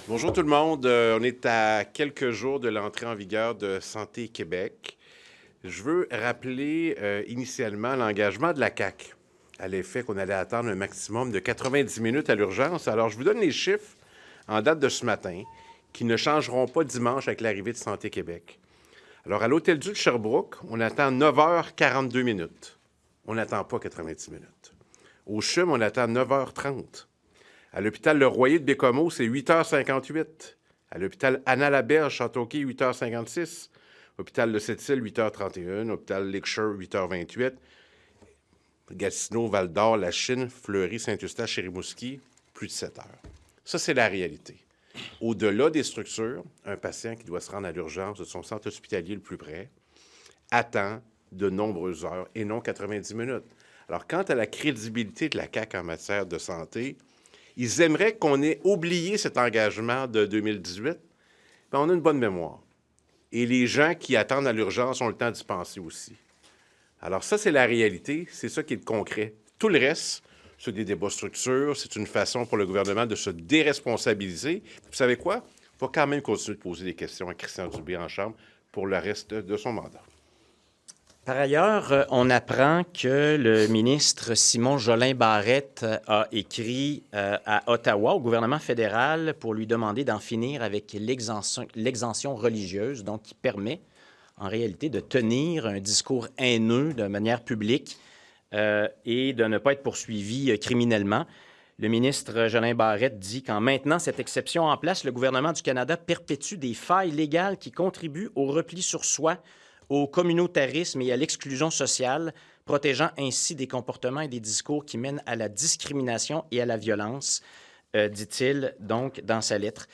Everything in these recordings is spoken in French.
Bonjour tout le monde. On est à quelques jours de l'entrée en vigueur de Santé Québec. Je veux rappeler initialement l'engagement de la CAQ à l'effet qu'on allait attendre un maximum de 90 minutes à l'urgence. Alors, je vous donne les chiffres en date de ce matin qui ne changeront pas dimanche avec l'arrivée de Santé Québec. Alors, à l'Hôtel-Dieu de Sherbrooke, on attend 9h42 minutes. On n'attend pas 90 minutes. Au CHUM, on attend 9h30. À l'hôpital Le Royer de Bécomo, c'est 8h58. À l'hôpital Anna-Laberge, Châteauquay, 8h56. Hôpital de Sept-Îles, 8h31. Hôpital Lakeshore, 8h28. Gatineau, Val-d'Or, La Chine, Fleury, Saint-Eustache, Rimouski, plus de 7 heures. Ça, c'est la réalité. Au-delà des structures, un patient qui doit se rendre à l'urgence de son centre hospitalier le plus près attend de nombreuses heures et non 90 minutes. Alors, quant à la crédibilité de la CAQ en matière de santé, ils aimeraient qu'on ait oublié cet engagement de 2018. Bien, on a une bonne mémoire. Et les gens qui attendent à l'urgence ont le temps d'y penser aussi. Alors ça, c'est la réalité. C'est ça qui est le concret. Tout le reste, c'est des débats structures. C'est une façon pour le gouvernement de se déresponsabiliser. Vous savez quoi? Il va quand même continuer de poser des questions à Christian Dubé en Chambre pour le reste de son mandat. Par ailleurs, on apprend que le ministre Simon Jolin Barrette a écrit à Ottawa, au gouvernement fédéral, pour lui demander d'en finir avec l'exemption religieuse, donc qui permet en réalité de tenir un discours haineux de manière publique et de ne pas être poursuivi criminellement. Le ministre Jolin Barrette dit qu'en maintenant cette exception en place, le gouvernement du Canada perpétue des failles légales qui contribuent au repli sur soi, au communautarisme et à l'exclusion sociale, protégeant ainsi des comportements et des discours qui mènent à la discrimination et à la violence, dit-il donc dans sa lettre.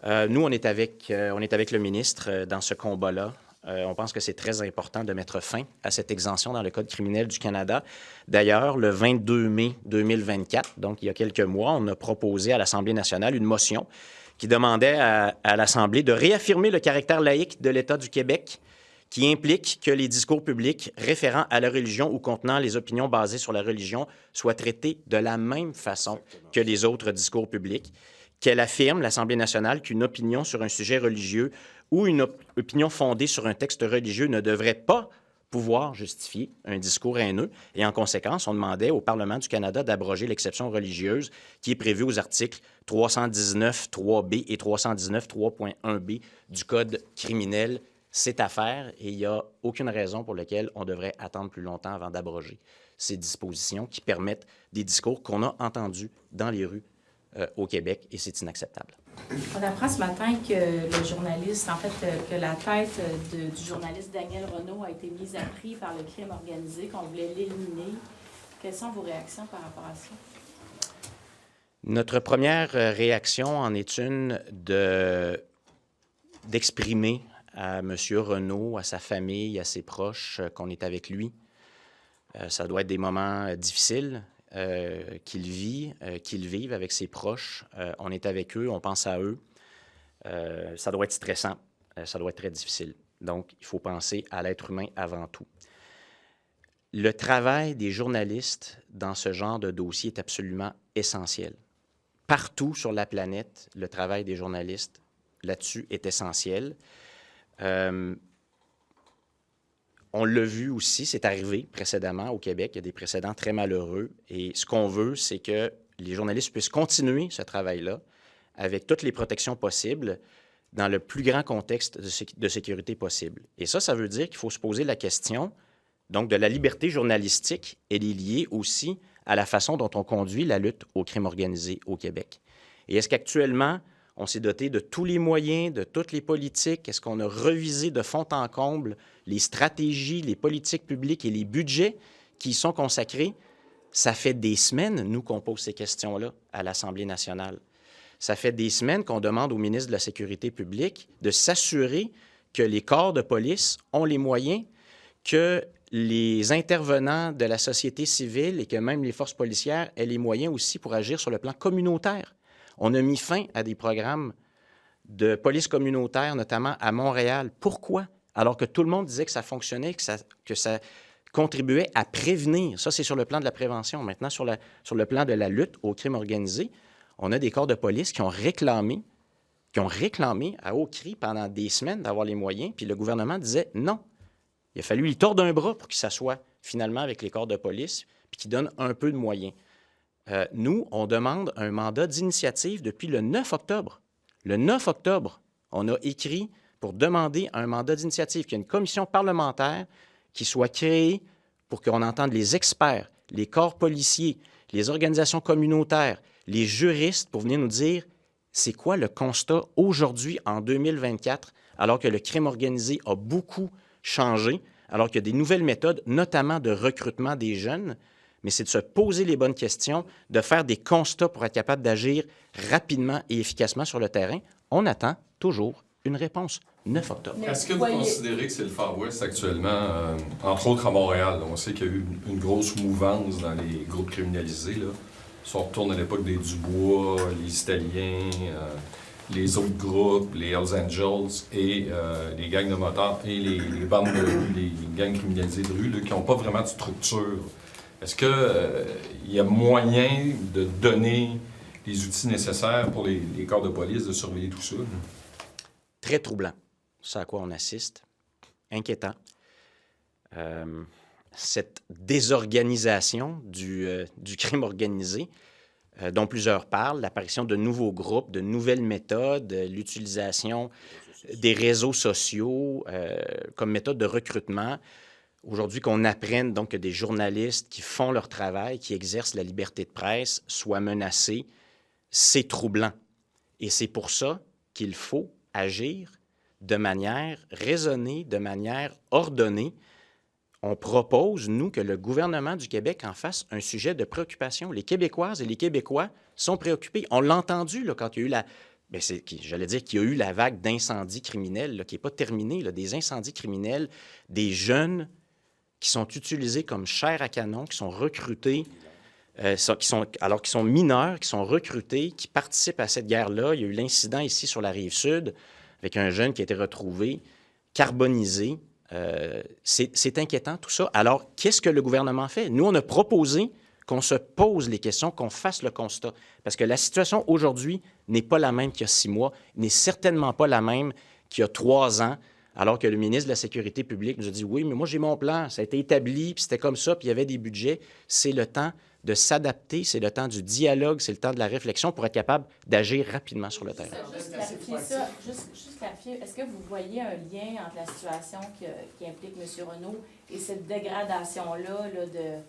Nous, on est avec le ministre dans ce combat-là. On pense que c'est très important de mettre fin à cette exemption dans le Code criminel du Canada. D'ailleurs, le 22 mai 2024, donc il y a quelques mois, on a proposé à l'Assemblée nationale une motion qui demandait à l'Assemblée de réaffirmer le caractère laïque de l'État du Québec, qui implique que les discours publics référant à la religion ou contenant les opinions basées sur la religion soient traités de la même façon que les autres discours publics, qu'elle affirme, l'Assemblée nationale, qu'une opinion sur un sujet religieux ou une opinion fondée sur un texte religieux ne devrait pas pouvoir justifier un discours haineux. Et en conséquence, on demandait au Parlement du Canada d'abroger l'exception religieuse qui est prévue aux articles 319 3B et 319 3.1B du Code criminel. C'est à faire et il n'y a aucune raison pour laquelle on devrait attendre plus longtemps avant d'abroger ces dispositions qui permettent des discours qu'on a entendus dans les rues au Québec et c'est inacceptable. On apprend ce matin que le journaliste, que la tête du journaliste Daniel Renaud a été mise à prix par le crime organisé, qu'on voulait l'éliminer. Quelles sont vos réactions par rapport à ça? Notre première réaction en est une d'exprimer à M. Renaud, à sa famille, à ses proches, qu'on est avec lui. Ça doit être des moments difficiles qu'il vivent avec ses proches. On est avec eux, on pense à eux. Ça doit être stressant, ça doit être très difficile. Donc, il faut penser à l'être humain avant tout. Le travail des journalistes dans ce genre de dossier est absolument essentiel. Partout sur la planète, le travail des journalistes là-dessus est essentiel. On l'a vu aussi, c'est arrivé précédemment au Québec, il y a des précédents très malheureux et ce qu'on veut, c'est que les journalistes puissent continuer ce travail-là avec toutes les protections possibles dans le plus grand contexte de sécurité possible. Et ça veut dire qu'il faut se poser la question donc de la liberté journalistique. Elle est liée aussi à la façon dont on conduit la lutte au crime organisé au Québec. Et est-ce qu'actuellement, on s'est doté de tous les moyens, de toutes les politiques? Est-ce qu'on a revisé de fond en comble les stratégies, les politiques publiques et les budgets qui y sont consacrés? Ça fait des semaines, nous, qu'on pose ces questions-là à l'Assemblée nationale. Ça fait des semaines qu'on demande au ministre de la Sécurité publique de s'assurer que les corps de police ont les moyens, que les intervenants de la société civile et que même les forces policières aient les moyens aussi pour agir sur le plan communautaire. On a mis fin à des programmes de police communautaire, notamment à Montréal. Pourquoi? Alors que tout le monde disait que ça fonctionnait, que ça contribuait à prévenir. Ça, c'est sur le plan de la prévention. Maintenant, sur le plan de la lutte au crime organisé, on a des corps de police qui ont réclamé qui ont réclamé à haut cri pendant des semaines d'avoir les moyens, puis le gouvernement disait non. Il a fallu lui tordre un bras pour qu'il s'assoie finalement avec les corps de police, puis qu'il donne un peu de moyens. Nous, on demande un mandat d'initiative depuis le 9 octobre. Le 9 octobre, on a écrit pour demander un mandat d'initiative, qu'il y ait une commission parlementaire qui soit créée pour qu'on entende les experts, les corps policiers, les organisations communautaires, les juristes pour venir nous dire c'est quoi le constat aujourd'hui en 2024, alors que le crime organisé a beaucoup changé, alors qu'il y a des nouvelles méthodes, notamment de recrutement des jeunes, mais c'est de se poser les bonnes questions, de faire des constats pour être capable d'agir rapidement et efficacement sur le terrain. On attend toujours une réponse. 9 octobre. Est-ce que vous considérez que c'est le Far West actuellement, entre autres à Montréal? On sait qu'il y a eu une grosse mouvance dans les groupes criminalisés. Là. Si on retourne à l'époque des Dubois, les Italiens, les autres groupes, les Hells Angels et les gangs de motards et les bandes de rue, les gangs criminalisés de rue, là, qui n'ont pas vraiment de structure. Est-ce qu'il y a moyen de donner les outils nécessaires pour les corps de police de surveiller tout ça? Très troublant. C'est à quoi on assiste. Inquiétant. Cette désorganisation du crime organisé, dont plusieurs parlent, l'apparition de nouveaux groupes, de nouvelles méthodes, l'utilisation des réseaux sociaux comme méthode de recrutement. Aujourd'hui, qu'on apprenne donc que des journalistes qui font leur travail, qui exercent la liberté de presse, soient menacés, c'est troublant. Et c'est pour ça qu'il faut agir de manière raisonnée, de manière ordonnée. On propose, nous, que le gouvernement du Québec en fasse un sujet de préoccupation. Les Québécoises et les Québécois sont préoccupés. On l'a entendu là, quand il y a eu la... Bien, j'allais dire qu'il y a eu la vague d'incendies criminels là, qui n'est pas terminée, là, des incendies criminels, des jeunes qui sont utilisés comme chair à canon, qui sont recrutés, alors qu'ils sont mineurs, qui sont recrutés, qui participent à cette guerre-là. Il y a eu l'incident ici sur la Rive-Sud avec un jeune qui a été retrouvé, carbonisé. C'est inquiétant, tout ça. Alors, qu'est-ce que le gouvernement fait? Nous, on a proposé qu'on se pose les questions, qu'on fasse le constat. Parce que la situation aujourd'hui n'est pas la même qu'il y a 6 mois, n'est certainement pas la même qu'il y a 3 ans, alors que le ministre de la Sécurité publique nous a dit « Oui, mais moi, j'ai mon plan, ça a été établi, puis c'était comme ça, puis il y avait des budgets. » C'est le temps de s'adapter, c'est le temps du dialogue, c'est le temps de la réflexion pour être capable d'agir rapidement sur le terrain. Juste clarifier, est-ce que vous voyez un lien entre la situation qui implique M. Renault et cette dégradation-là là, de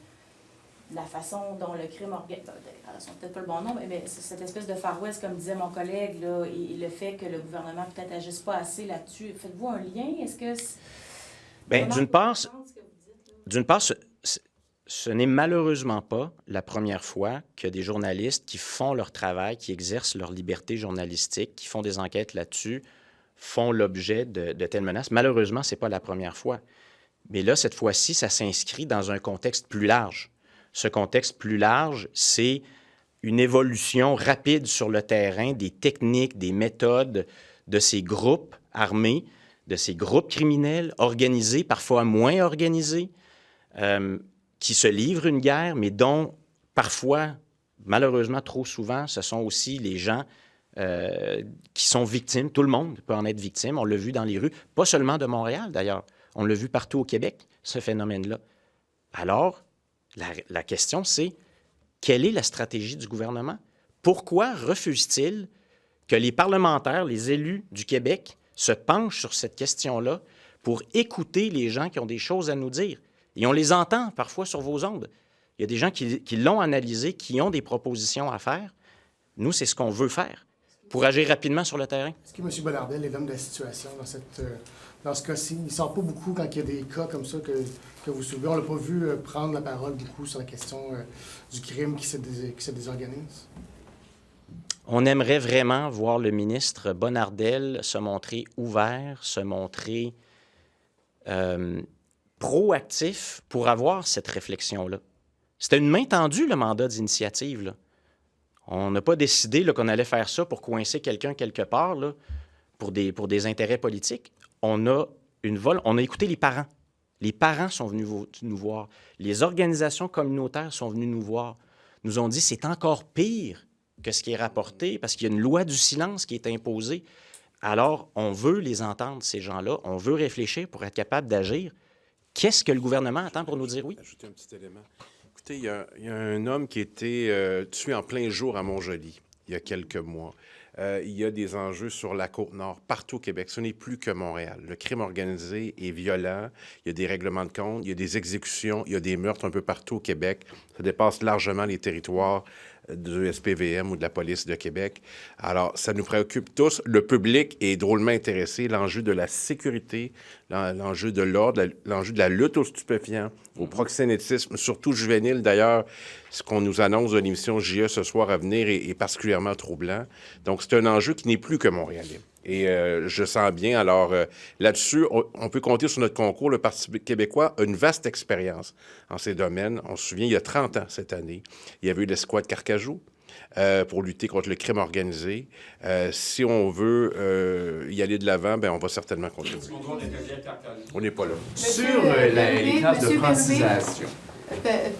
la façon dont le crime organisé, dégradation, peut-être pas le bon nom, mais cette espèce de Far West, comme disait mon collègue, là, et le fait que le gouvernement peut-être agisse pas assez là-dessus, faites-vous un lien? Est-ce que... Bien, d'une part, ce n'est malheureusement pas la première fois que des journalistes qui font leur travail, qui exercent leur liberté journalistique, qui font des enquêtes là-dessus, font l'objet de telles menaces. Malheureusement, ce n'est pas la première fois. Mais là, cette fois-ci, ça s'inscrit dans un contexte plus large. Ce contexte plus large, c'est une évolution rapide sur le terrain des techniques, des méthodes de ces groupes armés, de ces groupes criminels organisés, parfois moins organisés, qui se livrent une guerre, mais dont parfois, malheureusement trop souvent, ce sont aussi les gens qui sont victimes. Tout le monde peut en être victime. On l'a vu dans les rues, pas seulement de Montréal d'ailleurs. On l'a vu partout au Québec, ce phénomène-là. Alors, la question, c'est quelle est la stratégie du gouvernement? Pourquoi refuse-t-il que les parlementaires, les élus du Québec se penchent sur cette question-là pour écouter les gens qui ont des choses à nous dire? Et on les entend parfois sur vos ondes. Il y a des gens qui l'ont analysé, qui ont des propositions à faire. Nous, c'est ce qu'on veut faire pour agir rapidement sur le terrain. Est-ce que M. Bonardel est l'homme de la situation dans ce cas-ci? Il ne sort pas beaucoup quand il y a des cas comme ça que vous soulevez. On ne l'a pas vu prendre la parole beaucoup sur la question du crime qui se désorganise. On aimerait vraiment voir le ministre Bonardel se montrer ouvert, se montrer proactif pour avoir cette réflexion-là. C'était une main tendue, le mandat d'initiative, là. On n'a pas décidé qu'on allait faire ça pour coincer quelqu'un quelque part, là, pour des intérêts politiques. On a écouté les parents. Les parents sont venus nous voir. Les organisations communautaires sont venues nous voir. Nous ont dit c'est encore pire que ce qui est rapporté, parce qu'il y a une loi du silence qui est imposée. Alors, on veut les entendre, ces gens-là. On veut réfléchir pour être capable d'agir. Qu'est-ce que le gouvernement attend pour nous dire oui? Ajouter un petit élément. Écoutez, il y a un homme qui a été tué en plein jour à Montjoly, il y a quelques mois. Il y a des enjeux sur la Côte-Nord, partout au Québec. Ce n'est plus que Montréal. Le crime organisé est violent. Il y a des règlements de compte, il y a des exécutions, il y a des meurtres un peu partout au Québec. Ça dépasse largement les territoires du SPVM ou de la police de Québec. Alors, ça nous préoccupe tous. Le public est drôlement intéressé. L'enjeu de la sécurité, l'enjeu de l'ordre, l'enjeu de la lutte aux stupéfiants, au proxénétisme, surtout juvénile. D'ailleurs, ce qu'on nous annonce de l'émission JE ce soir à venir est particulièrement troublant. Donc, c'est un enjeu qui n'est plus que montréalais. Et je sens bien, alors là-dessus, on peut compter sur notre concours. Le Parti québécois a une vaste expérience en ces domaines. On se souvient, il y a 30 ans cette année, il y avait eu l'escouade Carcajou pour lutter contre le crime organisé. Si on veut y aller de l'avant, ben on va certainement continuer. On n'est pas là. Monsieur Sur les classes de Monsieur francisation.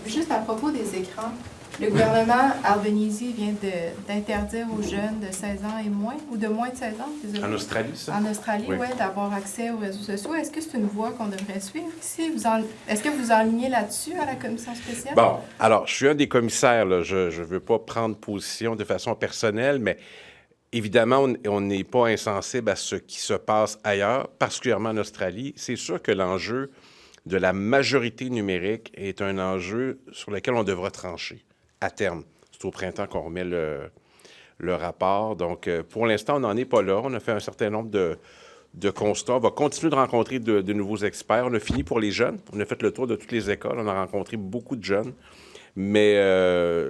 Juste à propos des écrans, le gouvernement Albanese vient d'interdire aux jeunes de 16 ans et moins, ou de moins de 16 ans, désolé. En Australie, ça? En Australie, Oui. oui, d'avoir accès aux réseaux sociaux. Est-ce que c'est une voie qu'on devrait suivre ici? Est-ce que vous enlignez là-dessus à la commission spéciale? Bon, alors, je suis un des commissaires, là. Je ne veux pas prendre position de façon personnelle, mais évidemment, on n'est pas insensible à ce qui se passe ailleurs, particulièrement en Australie. C'est sûr que l'enjeu de la majorité numérique est un enjeu sur lequel on devra trancher à terme. C'est au printemps qu'on remet le rapport. Donc, pour l'instant, on n'en est pas là. On a fait un certain nombre de constats. On va continuer de rencontrer de nouveaux experts. On a fini pour les jeunes. On a fait le tour de toutes les écoles. On a rencontré beaucoup de jeunes. Mais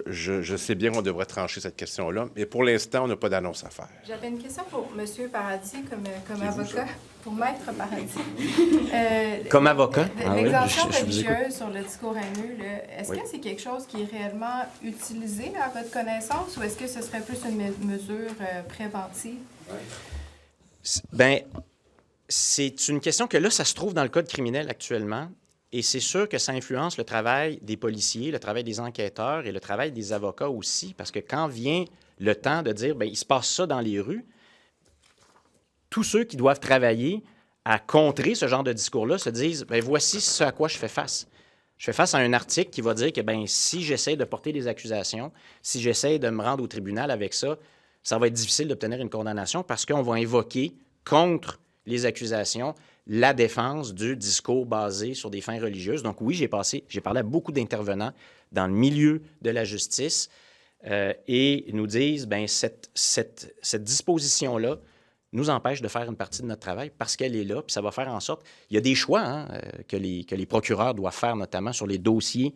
je sais bien qu'on devrait trancher cette question-là. Mais pour l'instant, on n'a pas d'annonce à faire. J'avais une question pour M. Paradis, comme avocat, pour Maître Paradis. Comme avocat? Ah oui, L'exemption je vous écoute. religieuse sur le discours haineux, est-ce Oui. que c'est quelque chose qui est réellement utilisé à votre connaissance ou est-ce que ce serait plus une mesure préventive? Bien, c'est une question que là, ça se trouve dans le code criminel actuellement. Et c'est sûr que ça influence le travail des policiers, le travail des enquêteurs et le travail des avocats aussi. Parce que quand vient le temps de dire, bien, il se passe ça dans les rues, tous ceux qui doivent travailler à contrer ce genre de discours-là se disent, bien, voici ce à quoi je fais face. Je fais face à un article qui va dire que, bien, si j'essaie de porter des accusations, si j'essaie de me rendre au tribunal avec ça, ça va être difficile d'obtenir une condamnation parce qu'on va invoquer contre les accusations la défense du discours basé sur des fins religieuses. Donc oui, j'ai parlé à beaucoup d'intervenants dans le milieu de la justice et ils nous disent, bien, cette disposition-là nous empêche de faire une partie de notre travail parce qu'elle est là, puis ça va faire en sorte... Il y a des choix que les procureurs doivent faire, notamment sur les dossiers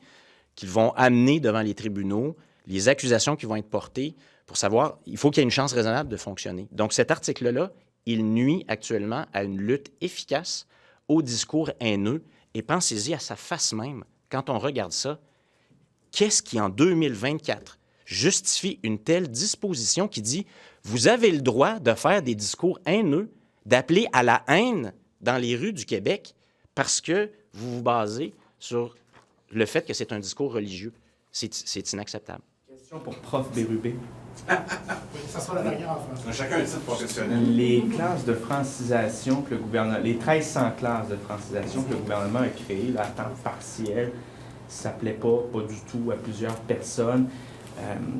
qu'ils vont amener devant les tribunaux, les accusations qui vont être portées, pour savoir, il faut qu'il y ait une chance raisonnable de fonctionner. Donc cet article-là, il nuit actuellement à une lutte efficace au discours haineux. Et pensez-y à sa face même. Quand on regarde ça, qu'est-ce qui, en 2024, justifie une telle disposition qui dit « Vous avez le droit de faire des discours haineux, d'appeler à la haine dans les rues du Québec parce que vous vous basez sur le fait que c'est un discours religieux. » C'est inacceptable. Question pour Prof. Bérubé. Ça sera la dernière en France. On a chacun un titre professionnel. Les classes de francisation que le gouvernement... Les 1300 classes de francisation que le gouvernement a créées là, à temps partiel, ça ne plaît pas du tout à plusieurs personnes.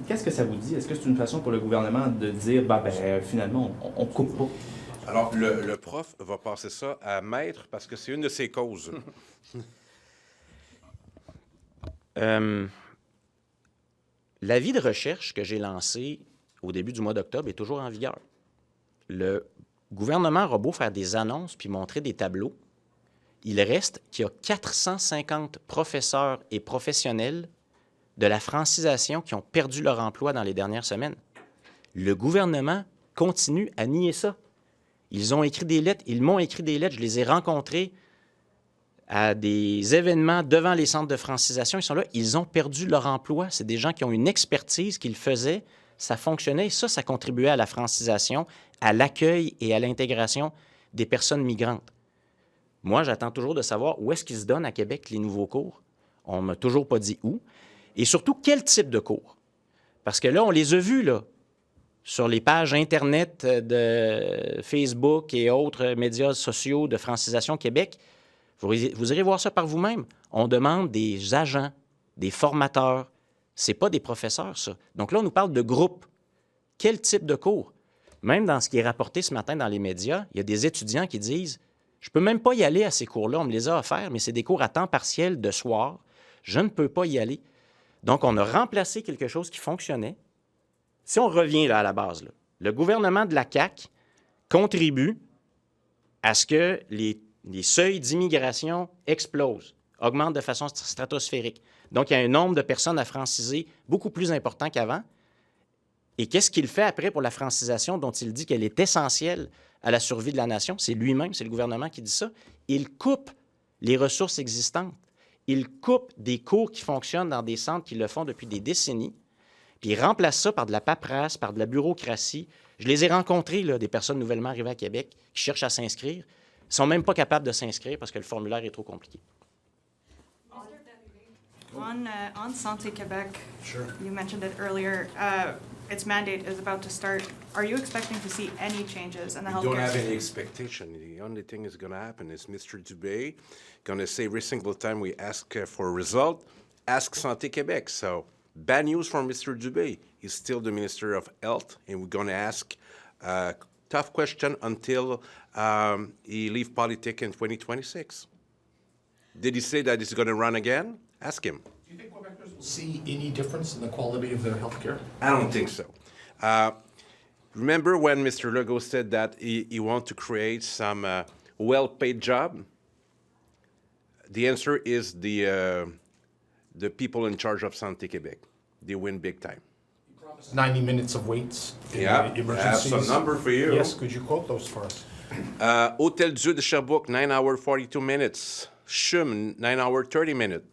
Qu'est-ce que ça vous dit? Est-ce que c'est une façon pour le gouvernement de dire, finalement, on ne coupe pas? Alors, le prof va passer ça à maître parce que c'est une de ses causes. L'avis de recherche que j'ai lancé au début du mois d'octobre est toujours en vigueur. Le gouvernement aura beau faire des annonces puis montrer des tableaux, il reste qu'il y a 450 professeurs et professionnels de la francisation qui ont perdu leur emploi dans les dernières semaines. Le gouvernement continue à nier ça. Ils m'ont écrit des lettres, je les ai rencontrés à des événements devant les centres de francisation. Ils sont là, ils ont perdu leur emploi. C'est des gens qui ont une expertise qu'ils faisaient, ça fonctionnait. Ça contribuait à la francisation, à l'accueil et à l'intégration des personnes migrantes. Moi, j'attends toujours de savoir où est-ce qu'ils se donnent à Québec les nouveaux cours. On ne m'a toujours pas dit où. Et surtout, quel type de cours? Parce que là, on les a vus, là, sur les pages Internet de Facebook et autres médias sociaux de Francisation Québec. Vous irez voir ça par vous-même. On demande des agents, des formateurs. Ce n'est pas des professeurs, ça. Donc là, on nous parle de groupe. Quel type de cours? Même dans ce qui est rapporté ce matin dans les médias, il y a des étudiants qui disent « Je ne peux même pas y aller à ces cours-là, on me les a offerts, mais c'est des cours à temps partiel de soir. Je ne peux pas y aller. » Donc, on a remplacé quelque chose qui fonctionnait. Si on revient là, à la base, là, le gouvernement de la CAQ contribue à ce que les seuils d'immigration explosent, augmentent de façon stratosphérique. Donc, il y a un nombre de personnes à franciser beaucoup plus important qu'avant. Et qu'est-ce qu'il fait après pour la francisation dont il dit qu'elle est essentielle à la survie de la nation? C'est lui-même, c'est le gouvernement qui dit ça. Il coupe les ressources existantes. Il coupe des cours qui fonctionnent dans des centres qui le font depuis des décennies, puis il remplace ça par de la paperasse, par de la bureaucratie. Je les ai rencontrés, là, des personnes nouvellement arrivées à Québec qui cherchent à s'inscrire. Ils ne sont même pas capables de s'inscrire parce que le formulaire est trop compliqué. On Santé Québec, Sure. you mentioned it earlier, its mandate is about to start. Are you expecting to see any changes in the We don't healthcare have system? any expectation. The only thing that's going to happen is Mr. Dubé going to say every single time we ask for a result, ask Santé Québec. So bad news for Mr. Dubé. He's still the Minister of Health, and we're going to ask tough question until he leave politics in 2026. Did he say that he's going to run again? Ask him. Do you think Quebecers will see any difference in the quality of their health care? I don't think so. Remember when Mr. Legault said that he wants to create some well-paid job? The answer is the people in charge of Santé Québec. They win big time. 90 minutes of waits in Yeah, I emergencies. have some number for you. Yes, could you quote those for us? Hôtel Dieu de Sherbrooke, 9 hours 42 minutes. CHUM, 9 hours 30 minutes.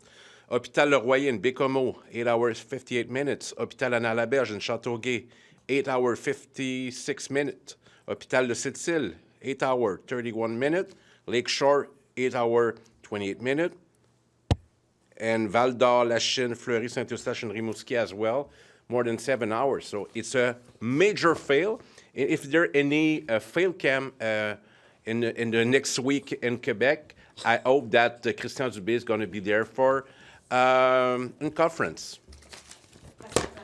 Hôpital Le Royer in Bécomo, 8 hours 58 minutes. Hôpital Anna-Laberge in Châteauguay, 8 hours 56 minutes. Hôpital de Sept-Îles, 8 hours 31 minutes. Lakeshore, 8 hours 28 minutes. And Val-d'Or, Lachine, Fleury, Saint-Eustache, and Rimouski as well, more than 7 hours. So it's a major fail. If there any fail cam in the next week in Quebec, I hope that Christian Dubé is going to be there for a conference.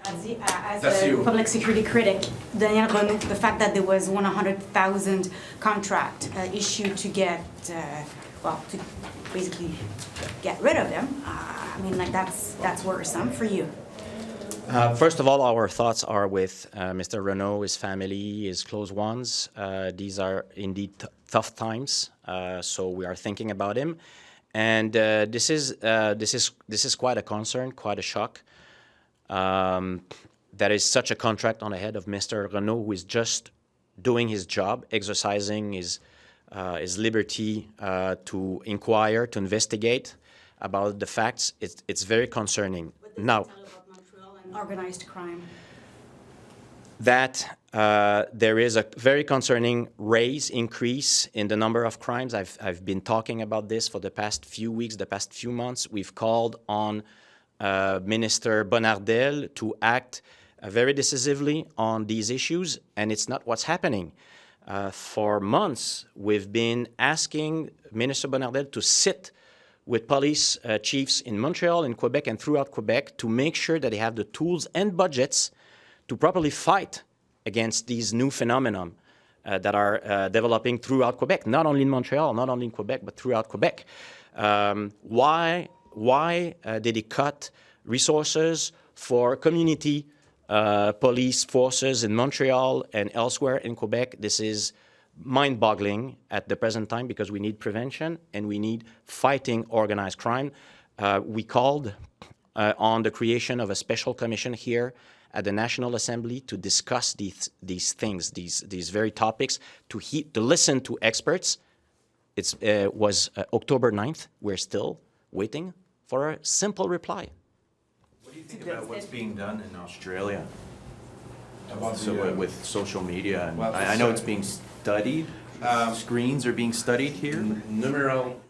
As That's a you. public security critic, Daniel Renaud, the fact that there was 100,000 contract issued to get, to basically get rid of him, I mean, like, that's worrisome for you. First of all, our thoughts are with Mr. Renaud, his family, his close ones. These are indeed tough times, so we are thinking about him, and this is quite a concern, quite a shock. That is such a contract on the head of Mr. Renaud, who is just doing his job, exercising his liberty to inquire, to investigate about the facts. It's very concerning. Now, Organized crime. that there is a very concerning increase in the number of crimes. I've been talking about this for the past few weeks, the past few months. We've called on Minister Bonnardel to act very decisively on these issues, and it's not what's happening. For months, we've been asking Minister Bonnardel to sit with police chiefs in Montreal, in Quebec, and throughout Quebec to make sure that they have the tools and budgets to properly fight against these new phenomena that are developing throughout Quebec, not only in Montreal, not only in Quebec, but throughout Quebec. Why did he cut resources for community police forces in Montreal and elsewhere in Quebec? This is mind-boggling at the present time because we need prevention and we need fighting organized crime. We called on the creation of a special commission here at the National Assembly to discuss these things, these very topics, to listen to experts. It was October 9th. We're still waiting for a simple reply. What do you think about what's being done in Australia? About With social media, and Well, I know it's being studied. Screens are being studied here. Numeral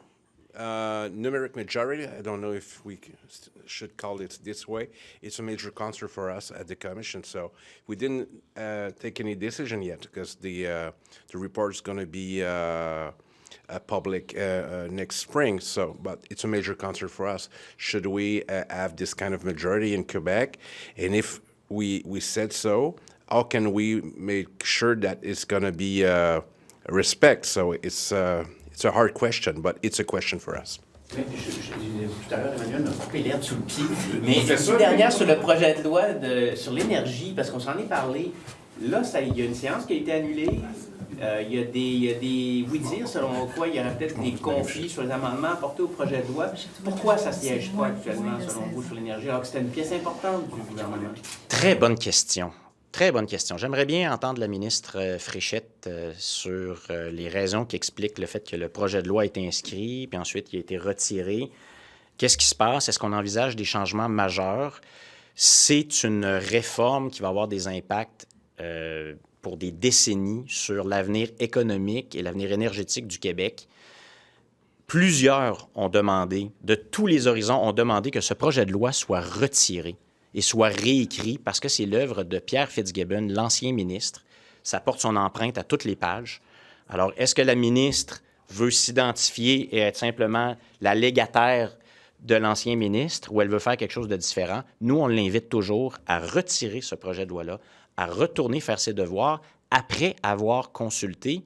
Numeric majority, I don't know if we should call it this way. It's a major concern for us at the Commission. So we didn't take any decision yet because the report is going to be public next spring. So, but it's a major concern for us. Should we have this kind of majority in Quebec? And if we said so, how can we make sure that it's going to be respect? So it's a hard question, but it's a question for us. Tout à l'heure, Emmanuel m'a coupé l'herbe sous le pied. Mais une dernière sur le projet de loi sur l'énergie, parce qu'on s'en est parlé. Là, il y a une séance qui a été annulée. Il y a des oui-dire selon quoi il y aurait peut-être des conflits sur les amendements apportés au projet de loi. Pourquoi ça ne siège pas actuellement, selon vous, sur l'énergie, alors que c'était une pièce importante du gouvernement? Très bonne question. Très bonne question. J'aimerais bien entendre la ministre Fréchette sur les raisons qui expliquent le fait que le projet de loi a été inscrit, puis ensuite il a été retiré. Qu'est-ce qui se passe? Est-ce qu'on envisage des changements majeurs? C'est une réforme qui va avoir des impacts pour des décennies sur l'avenir économique et l'avenir énergétique du Québec. Plusieurs ont demandé, de tous les horizons, ont demandé que ce projet de loi soit retiré et soit réécrit parce que c'est l'œuvre de Pierre Fitzgibbon, l'ancien ministre. Ça porte son empreinte à toutes les pages. Alors, est-ce que la ministre veut s'identifier et être simplement la légataire de l'ancien ministre ou elle veut faire quelque chose de différent? Nous, on l'invite toujours à retirer ce projet de loi-là, à retourner faire ses devoirs après avoir consulté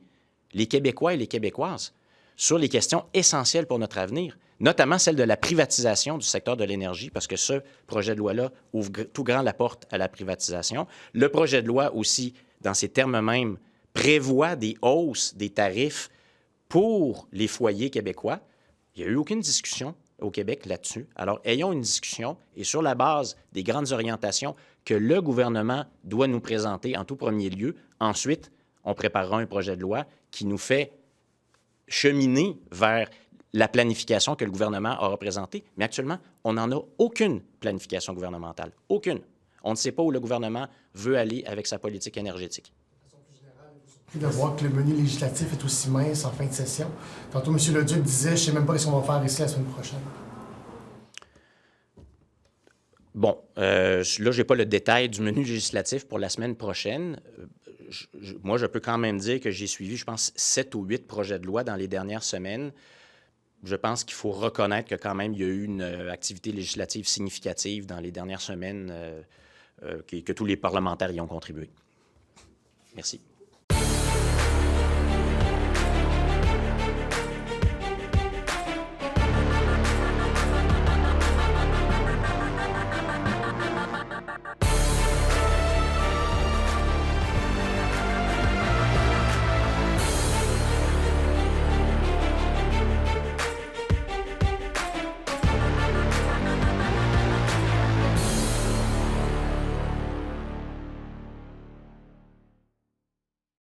les Québécois et les Québécoises sur les questions essentielles pour notre avenir, notamment celle de la privatisation du secteur de l'énergie, parce que ce projet de loi-là ouvre tout grand la porte à la privatisation. Le projet de loi aussi, dans ses termes mêmes, prévoit des hausses des tarifs pour les foyers québécois. Il n'y a eu aucune discussion au Québec là-dessus. Alors, ayons une discussion et sur la base des grandes orientations que le gouvernement doit nous présenter en tout premier lieu. Ensuite, on préparera un projet de loi qui nous fait cheminer vers la planification que le gouvernement a représentée. Mais actuellement, on n'en a aucune planification gouvernementale. Aucune. On ne sait pas où le gouvernement veut aller avec sa politique énergétique. De voir que le menu législatif est aussi mince en fin de session. Tantôt, M. Leduc disait, je ne sais même pas ce qu'on va faire ici la semaine prochaine. Bon, là, je n'ai pas le détail du menu législatif pour la semaine prochaine. Moi, je peux quand même dire que j'ai suivi, je pense, 7 ou 8 projets de loi dans les dernières semaines. Je pense qu'il faut reconnaître que quand même, il y a eu une activité législative significative dans les dernières semaines, que tous les parlementaires y ont contribué. Merci.